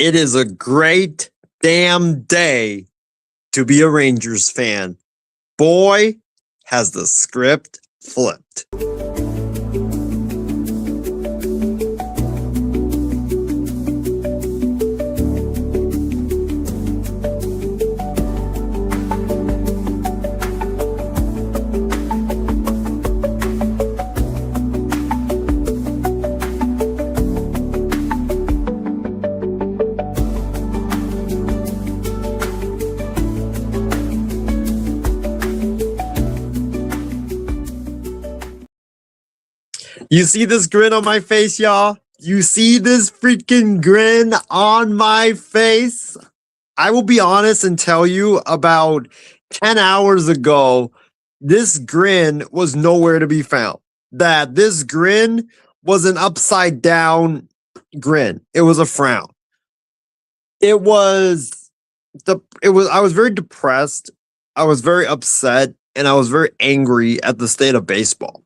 It is a great damn day to be a Rangers fan. Boy, has the script flipped. You see this grin on my face, y'all? You see this freaking grin on my face? I will be honest and tell you about 10 hours ago, this grin was nowhere to be found. That this grin was an upside down grin. It was a frown. It was I was very depressed. I was very upset and I was very angry at the state of baseball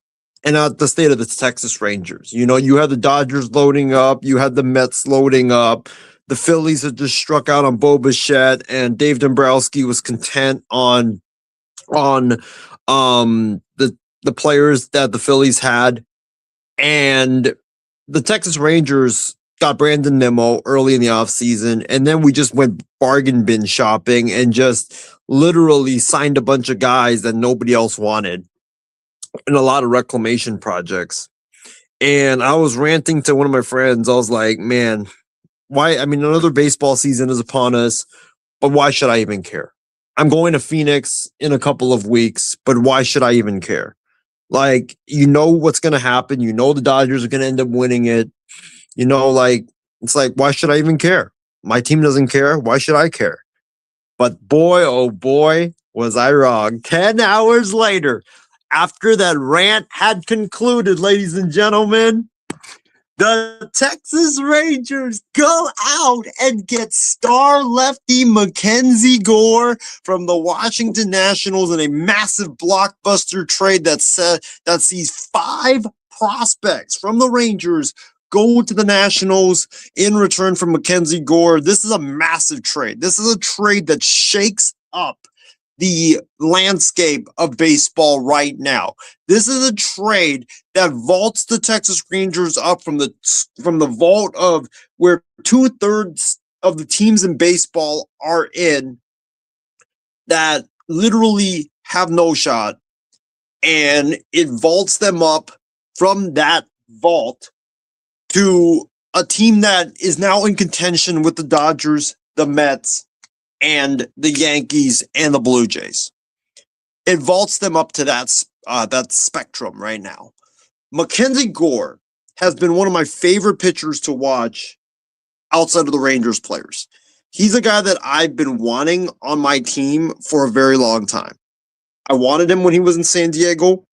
and at the state of the Texas Rangers. You know, you had the Dodgers loading up, you had the Mets loading up. The Phillies had just struck out on Bo Bichette, and Dave Dombrowski was content on the players that the Phillies had. And the Texas Rangers got Brandon Nimmo early in the offseason, and then we just went bargain bin shopping and just literally signed a bunch of guys that nobody else wanted and a lot of reclamation projects. And I was ranting to one of my friends. I was like, man, why? I mean, another baseball season is upon us, but why should I even care? I'm going to Phoenix in a couple of weeks, but why should I even care? Like, you know what's going to happen. You know the Dodgers are going to end up winning it. You know, like, it's like, why should I even care? My team doesn't care. Why should I care? But boy, oh boy, was I wrong. 10 hours later, after that rant had concluded, ladies and gentlemen, the Texas Rangers go out and get star lefty Mackenzie Gore from the Washington Nationals in a massive blockbuster trade that sees 5 prospects from the Rangers go to the Nationals in return for Mackenzie Gore. This is a massive trade. This is a trade that shakes up the landscape of baseball right now. This is a trade that vaults the Texas Rangers up from the vault of where 2/3 of the teams in baseball are in, that literally have no shot, and it vaults them up from that vault to a team that is now in contention with the Dodgers, the Mets, and the Yankees and the Blue Jays. It vaults them up to that spectrum right now. Mackenzie Gore has been one of my favorite pitchers to watch outside of the Rangers players. He's a guy that I've been wanting on my team for a very long time. I wanted him when he was in San Diego.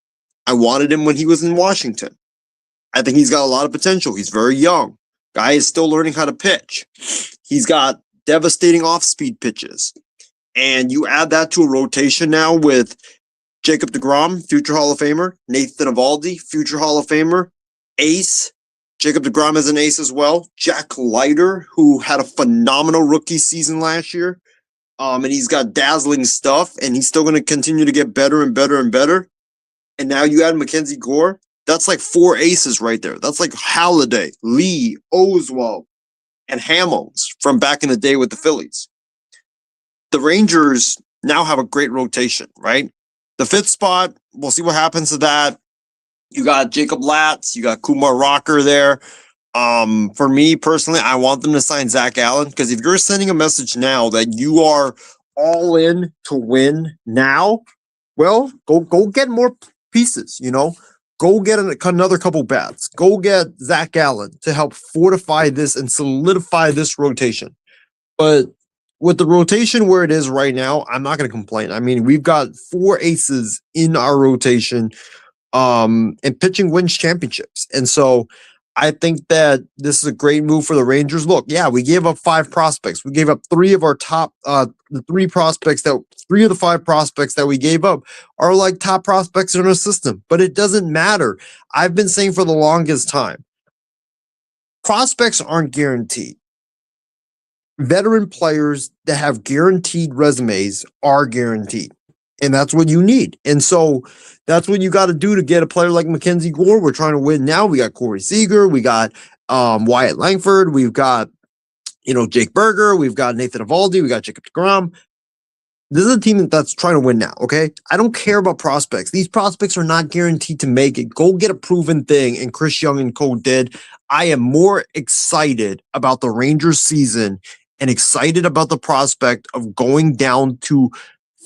I wanted him when he was in Washington. I think he's got a lot of potential. He's very young. Guy is still learning how to pitch. He's got devastating off-speed pitches. And you add that to a rotation now with Jacob deGrom, future Hall of Famer, Nathan Eovaldi, future Hall of Famer, ace. Jacob deGrom is an ace as well. Jack Leiter, who had a phenomenal rookie season last year. And he's got dazzling stuff, and he's still going to continue to get better and better and better. And now you add Mackenzie Gore. That's like 4 aces right there. That's like Halladay, Lee, Oswald, and Hamels from back in the day with the Phillies. The Rangers now have a great rotation, right? The 5th spot, we'll see what happens to that. You got Jacob Latz, you got Kumar Rocker there. For me personally, I want them to sign Zach Allen, because if you're sending a message now that you are all in to win now, well, go get more pieces, you know? Go get another couple bats. Go get Zach Allen to help fortify this and solidify this rotation. But with the rotation where it is right now, I'm not going to complain. I mean, we've got 4 aces in our rotation, and pitching wins championships. And so I think that this is a great move for the Rangers. Look, yeah, we gave up 5 prospects. We gave up 3 of our top, the 3 of the 5 prospects that we gave up are like top prospects in our system, but it doesn't matter. I've been saying for the longest time, prospects aren't guaranteed. veteran players that have guaranteed resumes are guaranteed. And that's what you need. And so that's what you got to do to get a player like Mackenzie Gore. We're trying to win now. We got Corey Seager. We got Wyatt Langford. We've got, Jake Berger. We've got Nathan Eovaldi. We got Jacob deGrom. This is a team that's trying to win now, okay? I don't care about prospects. These prospects are not guaranteed to make it. Go get a proven thing, and Chris Young and Co. did. I am more excited about the Rangers season and excited about the prospect of going down to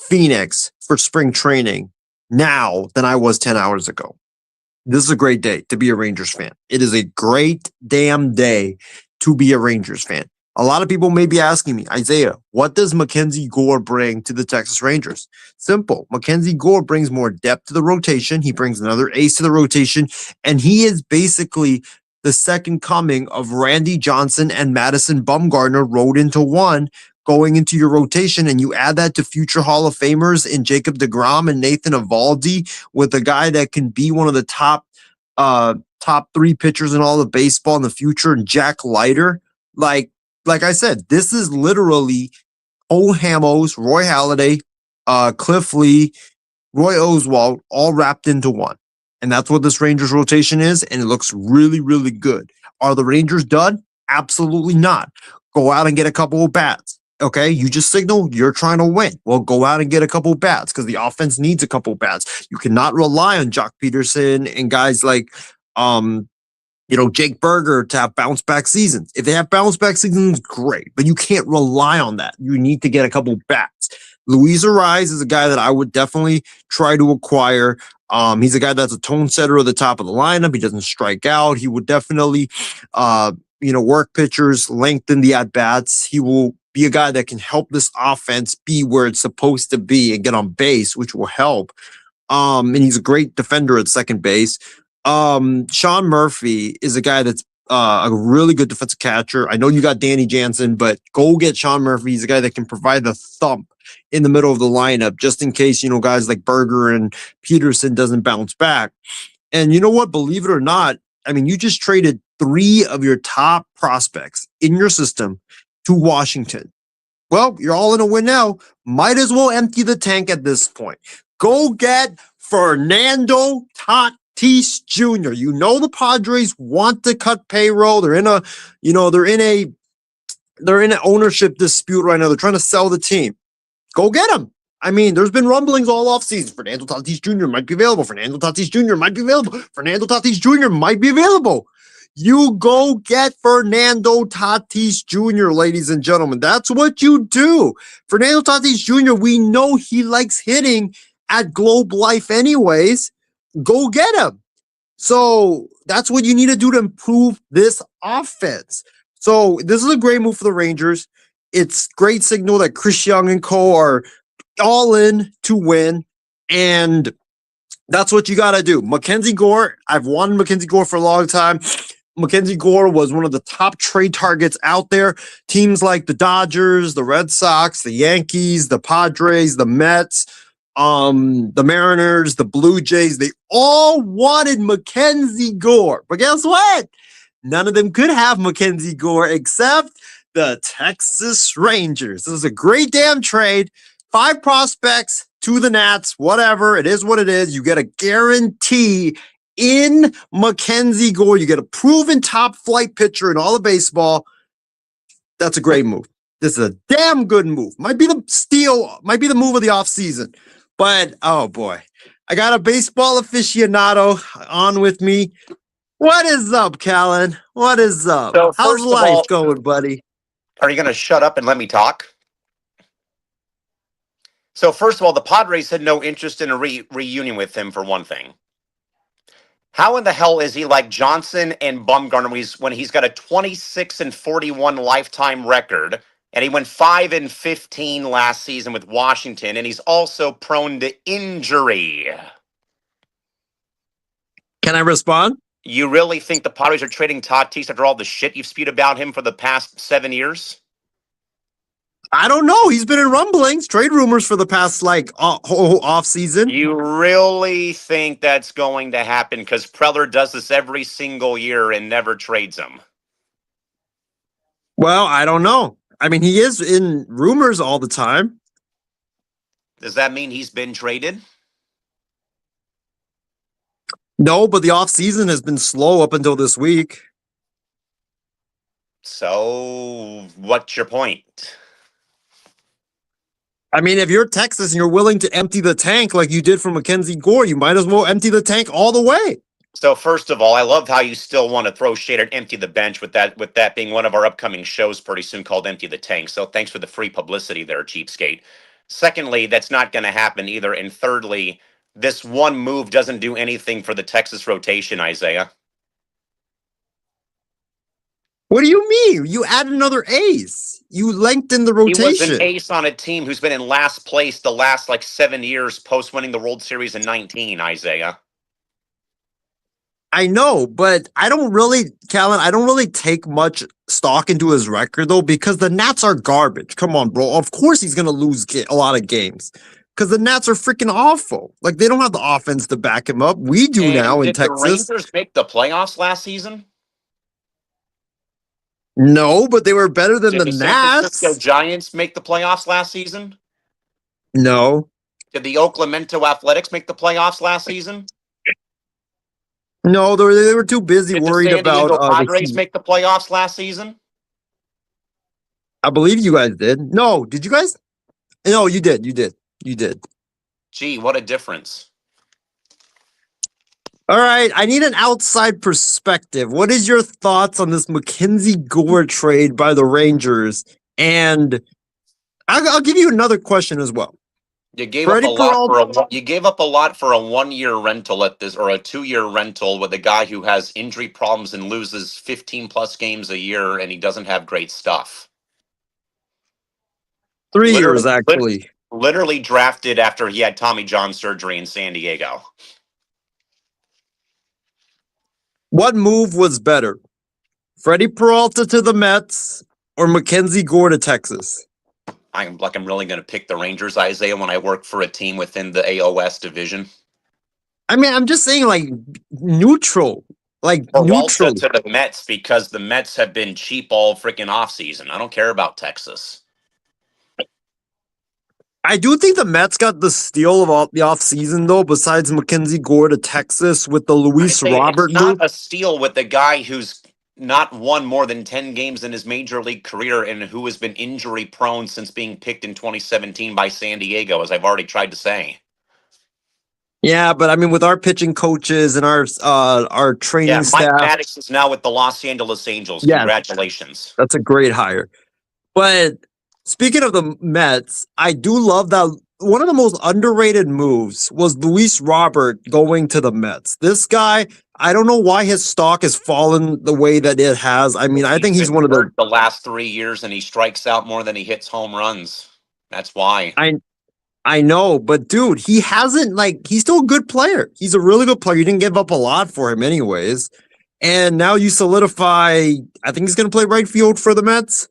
Phoenix for spring training now than I was 10 hours ago. This is a great day to be a Rangers fan. It is a great damn day to be a Rangers fan. A lot of people may be asking me, Isaiah, what does Mackenzie Gore bring to the Texas Rangers? Simple. Mackenzie Gore brings more depth to the rotation. He brings another ace to the rotation, and he is basically the second coming of Randy Johnson and Madison Bumgarner rolled into one going into your rotation, and you add that to future Hall of Famers in Jacob deGrom and Nathan Eovaldi with a guy that can be one of the top three pitchers in all of baseball in the future, and Jack Leiter. Like I said, this is literally Cole Hamels, Roy Halladay, Cliff Lee, Roy Oswalt, all wrapped into one. And that's what this Rangers rotation is, and it looks really, really good. Are the Rangers done? Absolutely not. Go out and get a couple of bats. Okay, you just signal you're trying to win. Well, go out and get a couple of bats because the offense needs a couple of bats. You cannot rely on Jock Peterson and guys like Jake Berger to have bounce back seasons. If they have bounce back seasons, great, but you can't rely on that. You need to get a couple bats. Luis Arraez is a guy that I would definitely try to acquire. He's a guy that's a tone setter at the top of the lineup. He doesn't strike out. He would definitely, work pitchers, lengthen the at bats. He will be a guy that can help this offense be where it's supposed to be and get on base, which will help. And he's a great defender at second base. Sean Murphy is a guy that's a really good defensive catcher. I know you got Danny Jansen, but go get Sean Murphy. He's a guy that can provide the thump in the middle of the lineup just in case, guys like Berger and Peterson doesn't bounce back. And you know what? Believe it or not, you just traded 3 of your top prospects in your system to Washington. Well, you're all in a win now. Might as well empty the tank at this point. Go get Fernando Tatis Jr. The Padres want to cut payroll. They're in an ownership dispute right now. They're trying to sell the team. Go get him. There's been rumblings all offseason. Fernando Tatis Jr. might be available. Fernando Tatis Jr. might be available. Fernando Tatis Jr. might be available. You go get Fernando Tatis Jr., ladies and gentlemen. That's what you do. Fernando Tatis Jr., we know he likes hitting at Globe Life anyways. Go get him. So that's what you need to do to improve this offense. So this is a great move for the Rangers. It's great signal that Chris Young and co are all in to win. And that's what you got to do. Mackenzie Gore, I've wanted Mackenzie Gore for a long time. Mackenzie Gore was one of the top trade targets out there. Teams like the Dodgers, the Red Sox, the Yankees, the Padres, the Mets, the Mariners, the Blue Jays, they all wanted Mackenzie Gore. But guess what? None of them could have Mackenzie Gore except the Texas Rangers. This is a great damn trade. 5 prospects to the Nats, whatever. It is what it is. You get a guarantee in Mackenzie Gore. You get a proven top flight pitcher in all of baseball. That's a great move. This is a damn good move. Might be the steal, might be the move of the offseason. But, oh boy, I got a baseball aficionado on with me. What is up, Callan? What is up? So how's life going, buddy? Are you going to shut up and let me talk? So first of all, the Padres had no interest in a reunion with him, for one thing. How in the hell is he like Johnson and Bumgarner when he's got a 26-41 lifetime record, and he went 5-15 last season with Washington, and he's also prone to injury? Can I respond? You really think the Padres are trading Tatis after all the shit you've spewed about him for the past 7 years? I don't know. He's been in rumblings, trade rumors for the past whole off season. You really think that's going to happen? Because Preller does this every single year and never trades him. Well, I don't know. I mean, he is in rumors all the time. Does that mean he's been traded? No, but the offseason has been slow up until this week. So, what's your point? I mean, if you're Texas and you're willing to empty the tank like you did for Mackenzie Gore, you might as well empty the tank all the way. So first of all, I love how you still want to throw shade at Empty the Bench with that being one of our upcoming shows pretty soon called Empty the Tank. So thanks for the free publicity there, cheapskate. Secondly, that's not going to happen either. And thirdly, this one move doesn't do anything for the Texas rotation, Isaiah. What do you mean? You add another ace. You lengthen the He was rotation. an ace on a team who's been in last place the last 7 years post winning the World Series in 19, Isaiah. I know, but I don't really take much stock into his record, though, because the Nats are garbage. Come on, bro. Of course he's going to lose a lot of games because the Nats are freaking awful. Like, they don't have the offense to back him up. We do now in Texas. Did the Rangers make the playoffs last season? No, but they were better than the Did the Nats. San Francisco Giants make the playoffs last season? No. Did the Oakland Athletics make the playoffs last season? No, they were too busy worried about. Did the San Diego about Padres make the playoffs last season? I believe you guys did. No, did you guys? No, you did. You did. Gee, what a difference. All right, I need an outside perspective. What is your thoughts on this Mackenzie Gore trade by the Rangers? And I'll give you another question as well. You gave up a lot for a 1-year rental at this, or a 2-year rental with a guy who has injury problems and loses 15 plus games a year, and he doesn't have great stuff. 3 years, actually. Literally drafted after he had Tommy John surgery in San Diego. What move was better? Freddie Peralta to the Mets or Mackenzie Gore to Texas? I'm really going to pick the Rangers, Isaiah, when I work for a team within the AOS division. I mean, I'm just saying, neutral. Peralta to the Mets because the Mets have been cheap all freaking offseason. I don't care about Texas. I do think the Mets got the steal of the offseason, though, besides Mackenzie Gore to Texas with the Luis Robert move. Not a steal with the guy who's not won more than 10 games in his major league career and who has been injury prone since being picked in 2017 by San Diego, as I've already tried to say. Yeah, but I mean, with our pitching coaches and our training staff. Mike Maddox is now with the Los Angeles Angels. Yes, congratulations. That's a great hire. But speaking of the Mets, I do love that one of the most underrated moves was Luis Robert going to the Mets. This guy, I don't know why his stock has fallen the way that it has. I mean, I think he's one of the last 3 years, and he strikes out more than he hits home runs. That's why. I know, but dude, he hasn't he's still a good player. He's a really good player. You didn't give up a lot for him anyways. And now you solidify, I think he's going to play right field for the Mets.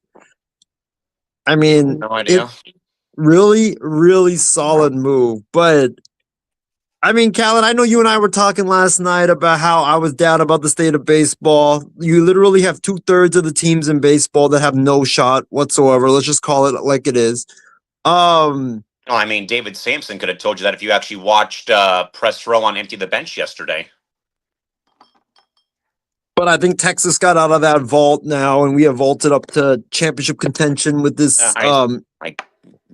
I mean, no idea. Really, really solid move. But I mean, Callan, I know you and I were talking last night about how I was down about the state of baseball. You literally have 2/3 of the teams in baseball that have no shot whatsoever. Let's just call it like it is. No, I mean, David Sampson could have told you that if you actually watched Press Row on Empty the Bench yesterday. But I think Texas got out of that vault now, and we have vaulted up to championship contention with this.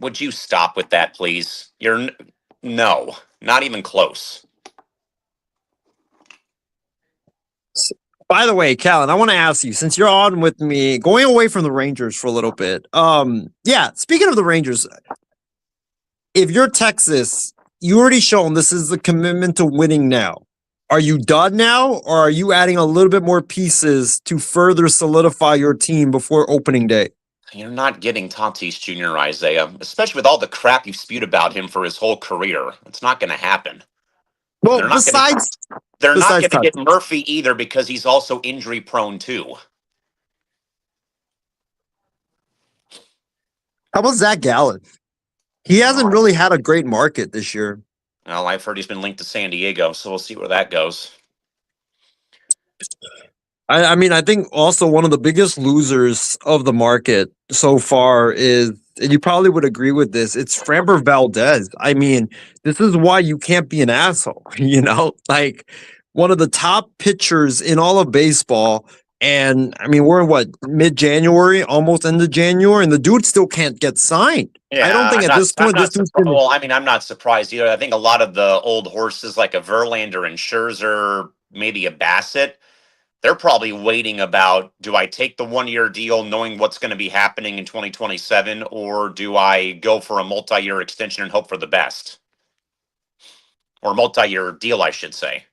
Would you stop with that, please? No, not even close. By the way, Callan, I want to ask you, since you're on with me, going away from the Rangers for a little bit. Speaking of the Rangers, if you're Texas, you already shown this is the commitment to winning now. Are you done now, or are you adding a little bit more pieces to further solidify your team before opening day? You're not getting Tatis Jr., Isaiah, especially with all the crap you've spewed about him for his whole career. It's not going to happen. Well, they're not going to get Murphy either because he's also injury prone too. How about Zach Gallen? He hasn't really had a great market this year. Well, I've heard he's been linked to San Diego, so we'll see where that goes. I mean, I think also one of the biggest losers of the market so far is, and you probably would agree with this, it's Framber Valdez. I mean, this is why you can't be an asshole, like one of the top pitchers in all of baseball. And I mean, we're in what, mid January, almost end of January, and the dude still can't get signed. I don't Yeah, think I'm at not. this I'm point this not dude's surprised. gonna. Well, I mean, I'm not surprised either. I think a lot of the old horses, like a Verlander and Scherzer, maybe a Bassett, they're probably waiting about: do I take the 1 year deal, knowing what's going to be happening in 2027, or do I go for a multi-year extension and hope for the best, or multi-year deal, I should say.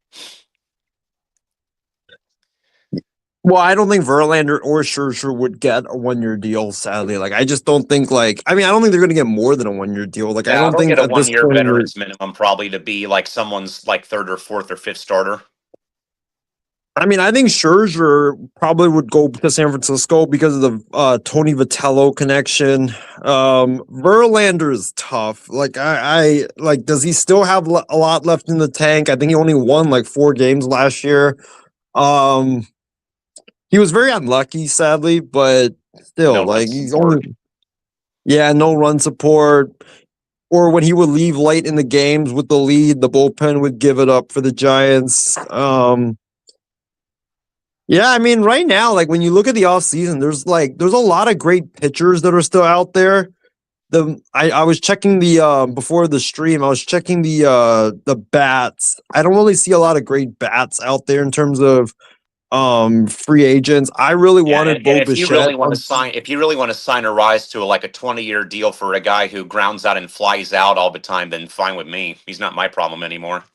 Well, I don't think Verlander or Scherzer would get a 1 year deal, sadly. Like, I just don't think, like, I mean, I don't think they're going to get more than a 1 year deal. Like, I Yeah, don't they'll think get a at this 1 year point, veterans minimum probably to be like someone's like third or fourth or fifth starter. I mean, I think Scherzer probably would go to San Francisco because of the Tony Vitello connection. Verlander is tough. Like, I like, does he still have a lot left in the tank? I think he only won like 4 games last year. Um, he was very unlucky, sadly, but still, No run like, he's support. only, yeah, no run support. Or when he would leave late in the games with the lead, the bullpen would give it up for the Giants. Yeah, I mean, right now, like when you look at the offseason, there's a lot of great pitchers that are still out there. I was checking the before the stream, I was checking the bats. I don't really see a lot of great bats out there in terms of free agents. I really Yeah, wanted and Bo if you Bichette. really want to sign, if you really want to sign a rise to like a 20 year deal for a guy who grounds out and flies out all the time, then fine with me. He's not my problem anymore.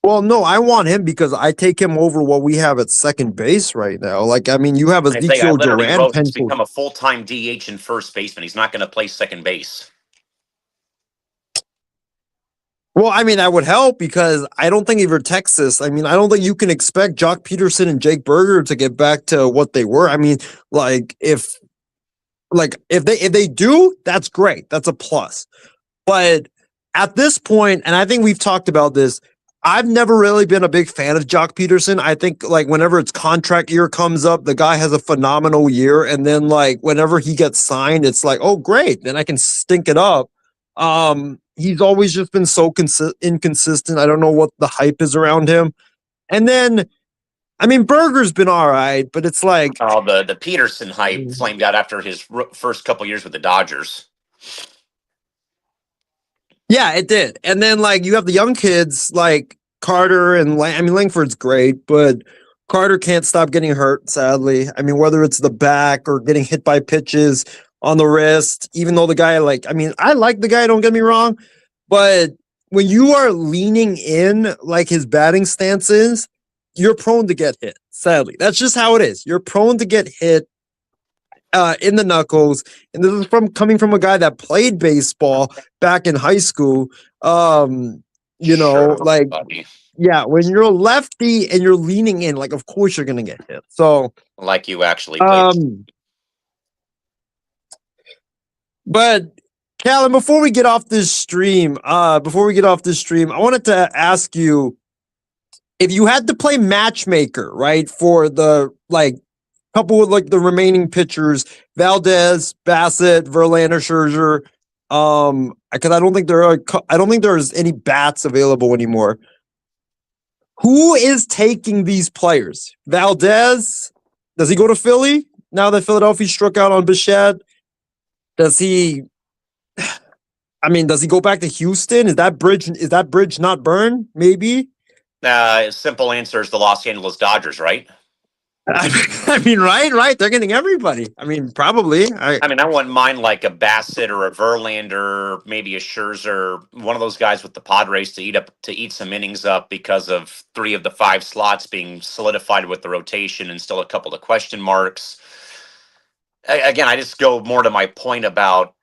Well, no, I want him because I take him over what we have at second base right now. Like, I mean, you have I Ezekiel literally Duran wrote he's penciled. become a full-time DH and first baseman. He's not going to play second base. Well, I mean, that would help because I don't think if you're Texas, I mean, I don't think you can expect Jock Peterson and Jake Berger to get back to what they were. I mean, like if they do, that's great. That's a plus. But at this point, and I think we've talked about this, I've never really been a big fan of Jock Peterson. I think like whenever its contract year comes up, the guy has a phenomenal year, and then like whenever he gets signed, it's like, oh great, then I can stink it up. He's always just been so inconsistent. I don't know what the hype is around him. And then, I mean, Berger's been all right, but it's like, Oh, the Peterson hype flamed out after his first couple years with the Dodgers. yeah, it did. And then like you have the young kids like Carter and I mean Langford's great, but Carter can't stop getting hurt, sadly. I mean, whether it's the back or getting hit by pitches on the wrist, even though the guy like, I mean, I like the guy, don't get me wrong, but when you are leaning in like his batting stance is, you're prone to get hit. Sadly, that's just how it is. You're prone to get hit in the knuckles, and this is from coming from a guy that played baseball back in high school. Sure, Like buddy. yeah, when you're a lefty and you're leaning in, like of course you're gonna get hit. So, Like you actually played. But Callan, before we get off this stream, I wanted to ask you if you had to play matchmaker, right, for the like couple with like the remaining pitchers, Valdez, Bassett, Verlander, Scherzer. Because I don't think there's any bats available anymore. Who is taking these players? Valdez, does he go to Philly now that Philadelphia struck out on Bichette? Does he? I mean, does he go back to Houston? Is that bridge not burned? Maybe. Simple answer is the Los Angeles Dodgers, right? I mean, right. They're getting everybody. I mean, probably. I mean, I wouldn't mind like a Bassett or a Verlander, maybe a Scherzer, one of those guys with the Padres to eat some innings up because of 3 of the 5 slots being solidified with the rotation and still a couple of question marks. Again, I just go more to my point about,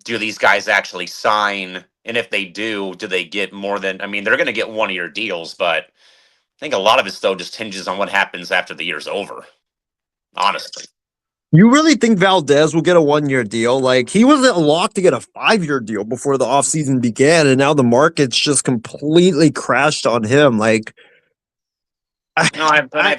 do these guys actually sign? And if they do they get more than, I mean, they're going to get 1 year deals, but I think a lot of it, though, just hinges on what happens after the year's over, honestly. You really think Valdez will get a 1 year deal? Like he was locked to get a 5 year deal before the offseason began, and now the market's just completely crashed on him. Like, No, I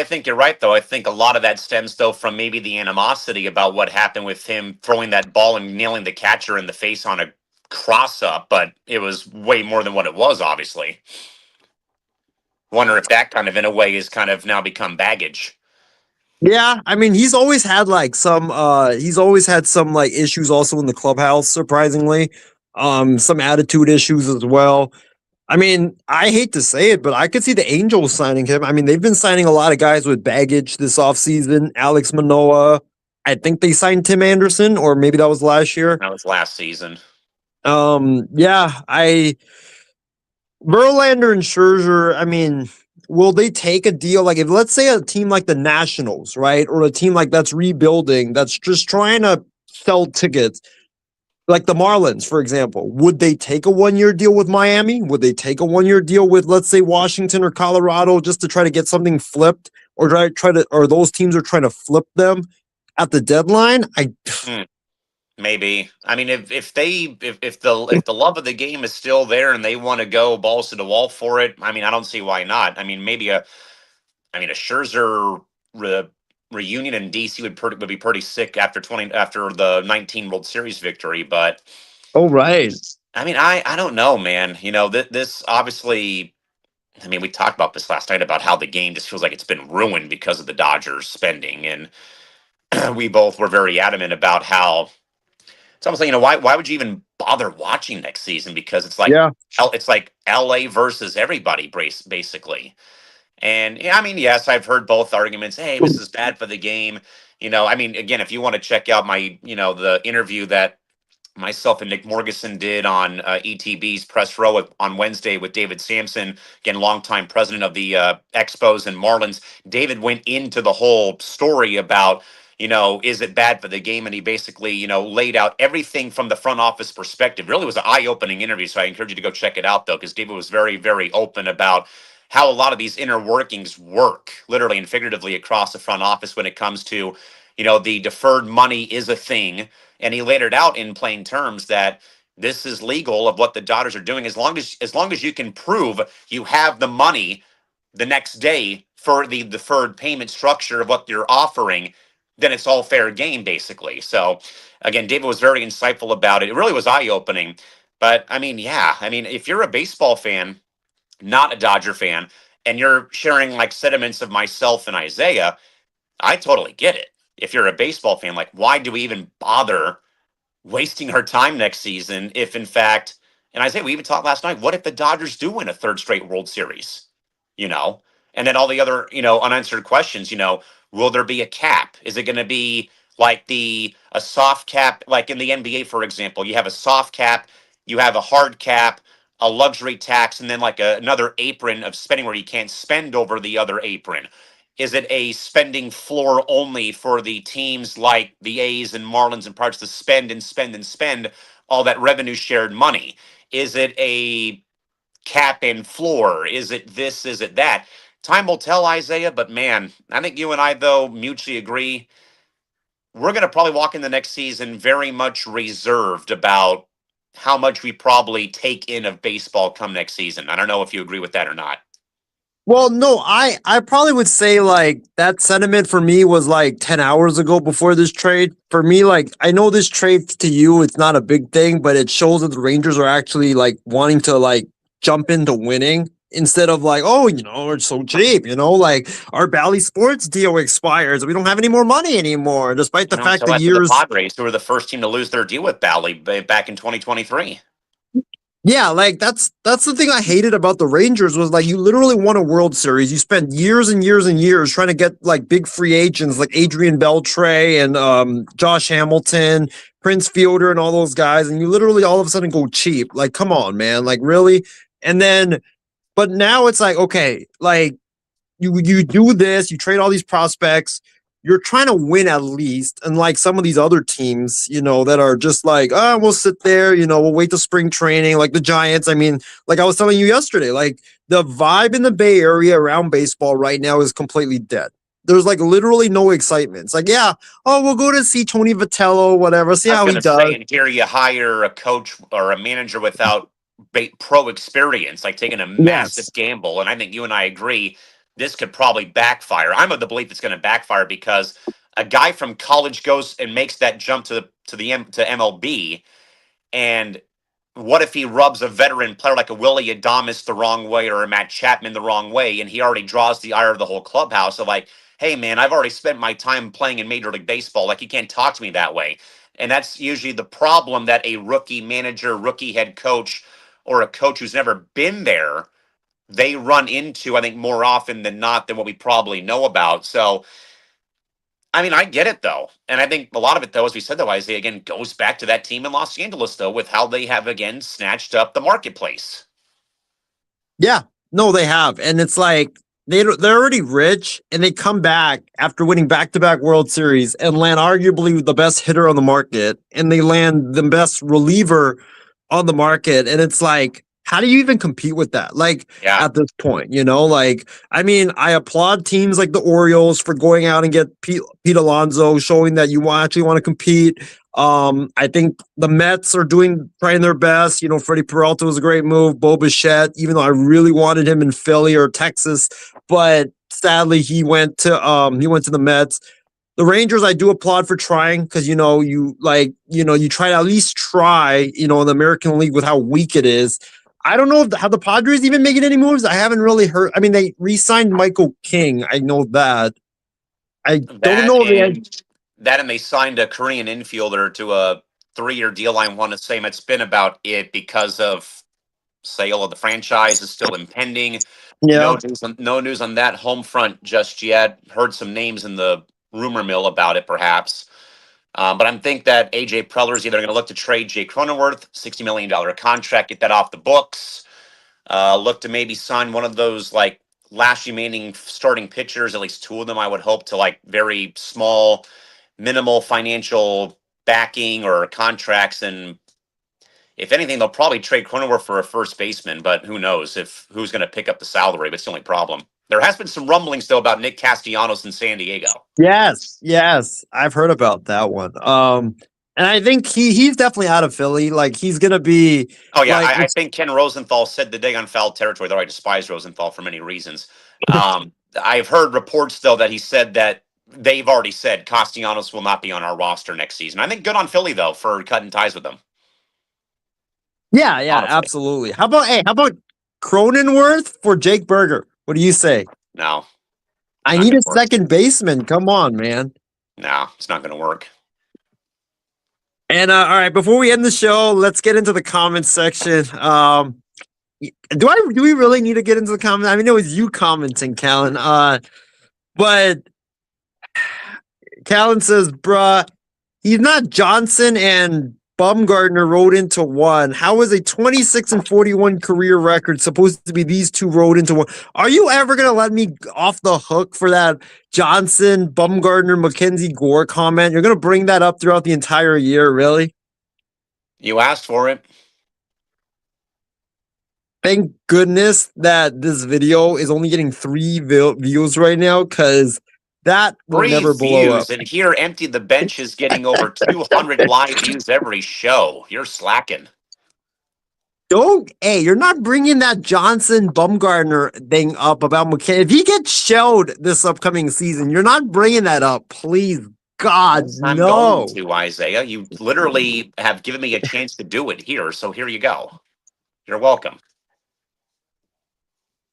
think you're right though. I think a lot of that stems though from maybe the animosity about what happened with him throwing that ball and nailing the catcher in the face on a cross up, but it was way more than what it was, obviously. Wonder if that kind of in a way is kind of now become baggage. Yeah, I mean, he's always had some like issues also in the clubhouse, surprisingly. Some attitude issues as well. I mean, I hate to say it, but I could see the Angels signing him. I mean, they've been signing a lot of guys with baggage this offseason. Alex Manoah. I think they signed Tim Anderson, or maybe that was last year. That was last season. Yeah, I Verlander and Scherzer, I mean, will they take a deal? Like, if let's say a team like the Nationals, right, or a team like that's rebuilding, that's just trying to sell tickets, like the Marlins, for example, would they take a 1 year deal with Miami? Would they take a 1 year deal with, let's say, Washington or Colorado just to try to get something flipped, or or those teams are trying to flip them at the deadline? Maybe. I mean, if the love of the game is still there and they want to go balls to the wall for it, I mean, I don't see why not. I mean, maybe a Scherzer reunion in DC would be pretty sick after the 19 World Series victory. But Oh, right. I mean, I don't know, man. This obviously. I mean, we talked about this last night about how the game just feels like it's been ruined because of the Dodgers spending, and we both were very adamant about how it's almost like, why would you even bother watching next season? Because Yeah. it's like LA versus everybody, basically. And yeah, I mean, yes, I've heard both arguments. Hey, this is bad for the game. I mean, again, if you want to check out the interview that myself and Nick Morgeson did on ETB's press row on Wednesday with David Sampson, again, longtime president of the Expos and Marlins. David went into the whole story about, is it bad for the game? And he basically, laid out everything from the front office perspective. Really was an eye-opening interview. So I encourage you to go check it out, though, because David was very, very open about how a lot of these inner workings work, literally and figuratively, across the front office when it comes to, the deferred money is a thing. And he laid it out in plain terms that this is legal of what the Dodgers are doing as long as you can prove you have the money the next day for the deferred payment structure of what you're offering, then it's all fair game, basically. So again, David was very insightful about it. It really was eye-opening. But I mean, yeah, I mean, if you're a baseball fan, not a Dodger fan, and you're sharing like sentiments of myself and Isaiah, I totally get it. If you're a baseball fan, like, why do we even bother wasting our time next season if, in fact, and Isaiah, we even talked last night, what if the Dodgers do win a third straight World Series? You know, and then all the other, unanswered questions, will there be a cap? Is it going to be like a soft cap, like in the NBA, for example? You have a soft cap, you have a hard cap, a luxury tax, and then like another apron of spending where you can't spend over the other apron. Is it a spending floor only for the teams like the A's and Marlins and Pirates to spend and spend and spend all that revenue shared money? Is it a cap and floor? Is it this? Is it that? Time will tell, Isaiah, but man, I think you and I, though, mutually agree. We're going to probably walk in the next season very much reserved about how much we probably take in of baseball come next season. I don't know if you agree with that or not. Well, no, I probably would say like that sentiment for me was like 10 hours ago before this trade. For me, like I know this trade to you, it's not a big thing, but it shows that the Rangers are actually like wanting to like jump into winning instead of like, oh, it's so cheap, like our Bally Sports deal expires. We don't have any more money anymore, despite the fact So that after the years. Padres, who were the first team to lose their deal with Bally back in 2023. Yeah, like that's the thing I hated about the Rangers was like you literally won a World Series. You spent years and years and years trying to get like big free agents like Adrian Beltre and Josh Hamilton, Prince Fielder, and all those guys, and you literally all of a sudden go cheap. Like, come on, man, like really? And then, but now it's like okay, like you do this, you trade all these prospects, you're trying to win at least. Unlike some of these other teams, that are just like, oh, we'll sit there, we'll wait till spring training, like the Giants. I mean, like I was telling you yesterday, like the vibe in the Bay Area around baseball right now is completely dead. There's like literally no excitement. It's like, yeah, oh, we'll go to see Tony Vitello, whatever, see I was how he going to say, does. and here you hire a coach or a manager without pro experience, like taking a massive Yes. gamble. And I think you and I agree. this could probably backfire. I'm of the belief it's going to backfire because a guy from college goes and makes that jump to MLB, and what if he rubs a veteran player like a Willie Adames the wrong way or a Matt Chapman the wrong way, and he already draws the ire of the whole clubhouse of like, hey man, I've already spent my time playing in Major League Baseball. Like you can't talk to me that way. And that's usually the problem that a rookie manager, rookie head coach, or a coach who's never been there, they run into, I think, more often than not than what we probably know about. So I mean, I get it though. And I think a lot of it though, as we said though, Isaiah, again, goes back to that team in Los Angeles though, with how they have again snatched up the marketplace. Yeah, no, they have, and it's like they're already rich, and they come back after winning back-to-back World Series and land arguably the best hitter on the market, and they land the best reliever on the market, and it's like, how do you even compete with that? Like Yeah. at this point, like I mean, I applaud teams like the Orioles for going out and get Pete Alonso, showing that you actually want to compete. I think the Mets are trying their best. Freddie Peralta was a great move. Bo Bichette, even though I really wanted him in Philly or Texas, but sadly he went to the Mets. The Rangers, I do applaud for trying because you try to at least try, in the American League with how weak it is. I don't know how the Padres even making any moves. I haven't really heard. I mean, they re-signed Michael King. I know that. I don't know. That and they signed a Korean infielder to a 3-year deal. I want to say that's been about it because of sale of the franchise is still impending. Yeah. No news on that home front just yet. Heard some names in the rumor mill about it, perhaps. But I'm think that AJ Preller is either going to look to trade Jay Cronenworth, $60 million contract, get that off the books. Look to maybe sign one of those like last remaining starting pitchers, at least 2 of them, I would hope, to like very small, minimal financial backing or contracts. And if anything, they'll probably trade Cronenworth for a first baseman, but who knows who's going to pick up the salary. But it's the only problem. There has been some rumblings though about Nick Castellanos in San Diego. Yes, I've heard about that one. And I think he's definitely out of Philly. Like he's gonna be. Oh yeah, like, I think Ken Rosenthal said the day on Foul Territory, though I despise Rosenthal for many reasons. I've heard reports though that he said that they've already said Castellanos will not be on our roster next season. I think good on Philly though for cutting ties with them. Yeah, Honestly. absolutely. How about Cronenworth for Jake Berger? What do you say? No, I need a second baseman. Come on, man. No, it's not going to work. And all right, before we end the show, let's get into the comments section. Do we really need to get into the comments? I mean, it was you commenting, Callan. But Callan says, bruh, he's not Johnson and Bumgarner rode into one. How is a 26-41 career record supposed to be these two rode into one? Are you ever going to let me off the hook for that Johnson, Bumgarner, Mackenzie Gore comment? You're going to bring that up throughout the entire year, really? You asked for it. Thank goodness that this video is only getting 3 views right now, because that will never blow up. And here, Empty the Bench is getting over 200 live views every show. You're slacking. You're not bringing that Johnson Bumgarner thing up about McKay. If he gets shelled this upcoming season, you're not bringing that up. Please, God, I'm no. going to, Isaiah. You literally have given me a chance to do it here, so here you go. You're welcome.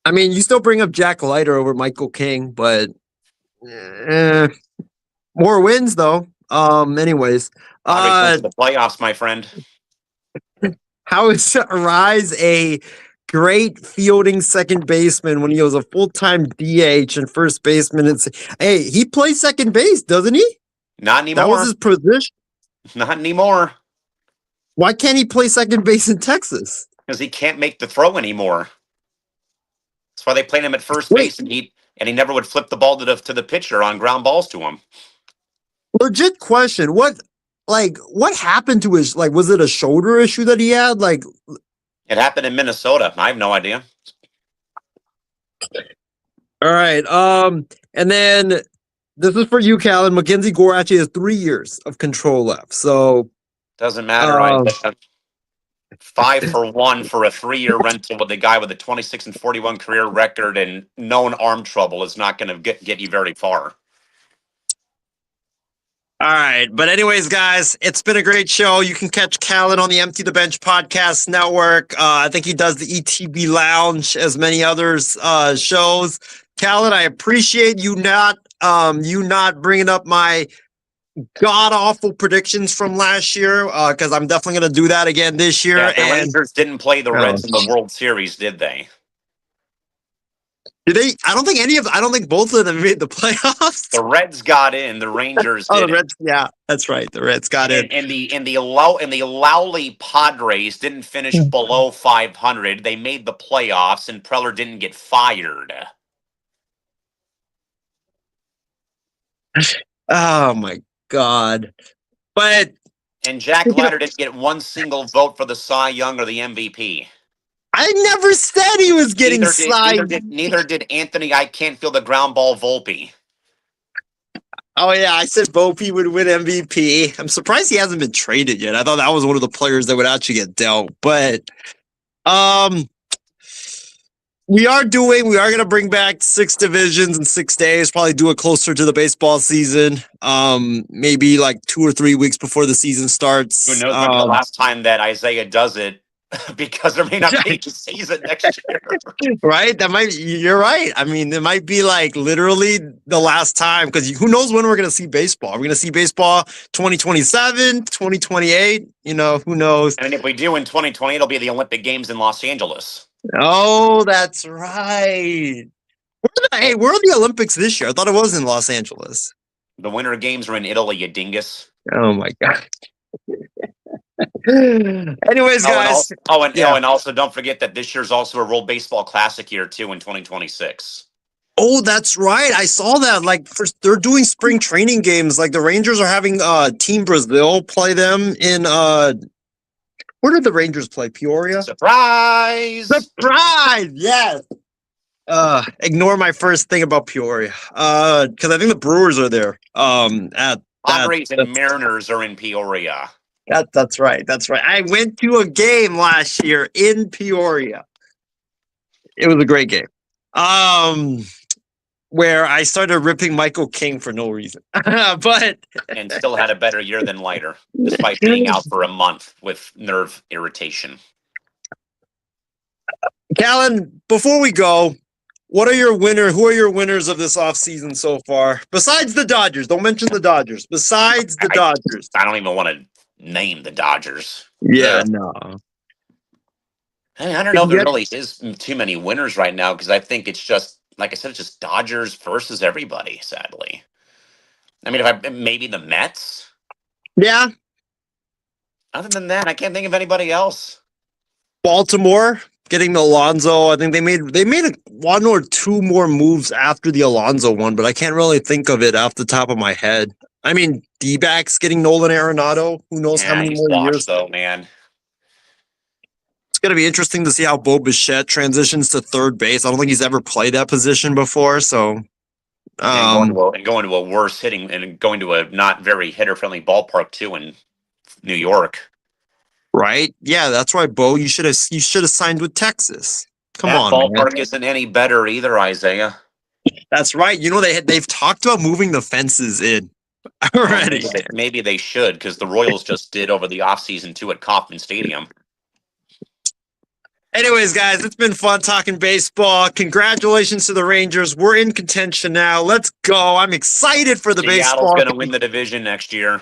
I mean, you still bring up Jack Leiter over Michael King, but more wins though. Anyways, the playoffs, my friend. How is Rise a great fielding second baseman when he was a full-time DH and first baseman? Hey, he plays second base, doesn't he? Not anymore. That was his position. Not anymore. Why can't he play second base in Texas? Because he can't make the throw anymore. That's why they played him at first base, and he never would flip the ball to the pitcher on ground balls to him. Legit question. What happened to his, was it a shoulder issue that he had? It happened in Minnesota. I have no idea. All right. And then this is for you, Callan. Mackenzie Gore actually has 3 years of control left. So doesn't matter. 5-for-1 for a 3-year rental with a guy with a 26-41 career record and known arm trouble is not going to get you very far. All right. But anyways, guys, it's been a great show. You can catch Callan on the Empty the Bench podcast network. I think he does the ETB Lounge as many others shows. Callan, I appreciate you not bringing up my god-awful predictions from last year, because I'm definitely going to do that again this year. Yeah, the Rangers didn't play the Reds in the World Series, did they? Did they? I don't think both of them made the playoffs. The Reds got in. The Rangers did. The Reds. Yeah, that's right. The Reds got in. And the Lowly Padres didn't finish below 500. They made the playoffs, and Preller didn't get fired. Oh my God! And Jack Leiter didn't get one single vote for the Cy Young or the MVP. I never said he was getting signed. Neither did Anthony. I can't feel the ground ball Volpe. Oh yeah, I said Volpe would win MVP. I'm surprised he hasn't been traded yet. I thought that was one of the players that would actually get dealt. But we are going to bring back 6 divisions in 6 days. Probably do it closer to the baseball season. Maybe like 2 or 3 weeks before the season starts. Who knows when the last time that Isaiah does it? Because there may not be a season next year. Right? You're right. I mean, it might be like literally the last time, because who knows when we're going to see baseball. We're going to see baseball 2027, 2028. Who knows? And if we do in 2020, it'll be the Olympic Games in Los Angeles. Oh, that's right. Where are the Olympics this year? I thought it was in Los Angeles. The Winter Games are in Italy, you dingus. Oh, my God. Anyways, guys. And also don't forget that this year's also a World Baseball Classic year too in 2026. Oh, that's right. I saw that. They're doing spring training games. Like the Rangers are having Team Brazil play them in where did the Rangers play? Peoria? Surprise! Yes. Ignore my first thing about Peoria. Because I think the Brewers are there. Padres and Mariners are in Peoria. That's right. I went to a game last year in Peoria. It was a great game. Where I started ripping Michael King for no reason. And still had a better year than Leiter, despite being out for a month with nerve irritation. Callan, before we go, who are your winners of this offseason so far? Besides the Dodgers. Don't mention the Dodgers. Besides the Dodgers. I don't even want to name the Dodgers. Yeah, no. I don't know if there really is too many winners right now, because I think it's just, like I said, it's just Dodgers versus everybody, sadly. I mean, maybe the Mets? Yeah. Other than that, I can't think of anybody else. Baltimore getting the Alonso. I think they made one or two more moves after the Alonso one, but I can't really think of it off the top of my head. I mean, D-backs getting Nolan Arenado. Who knows how many more years? Though, man. It's going to be interesting to see how Bo Bichette transitions to third base. I don't think he's ever played that position before, so. And going to a worse hitting and going to a not very hitter-friendly ballpark too in New York. Right? Yeah, that's right, Bo. You should have signed with Texas. Come on, ballpark man. Isn't any better either, Isaiah. That's right. They've talked about moving the fences in already. Maybe they should, because the Royals just did over the offseason too at Kauffman Stadium. Anyways, guys, it's been fun talking baseball. Congratulations to the Rangers. We're in contention now. Let's go. I'm excited for the baseball. Seattle's going to win the division next year.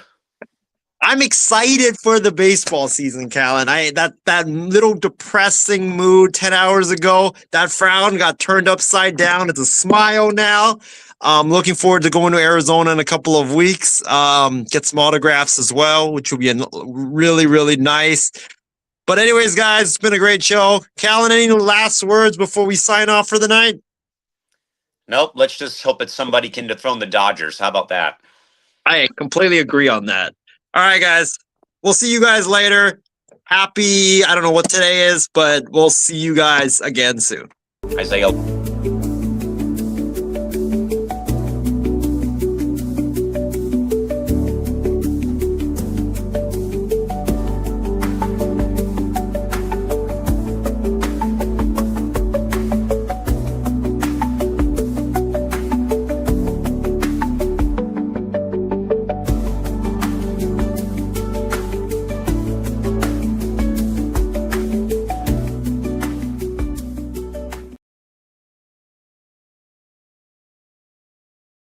I'm excited for the baseball season, Callan. That little depressing mood 10 hours ago, that frown got turned upside down. It's a smile now. I'm looking forward to going to Arizona in a couple of weeks. Get some autographs as well, which will be really, really nice. But anyways, guys, it's been a great show. Callan, any last words before we sign off for the night? Nope. Let's just hope that somebody can dethrone the Dodgers. How about that? I completely agree on that. All right, guys. We'll see you guys later. I don't know what today is, but we'll see you guys again soon. Isaiah.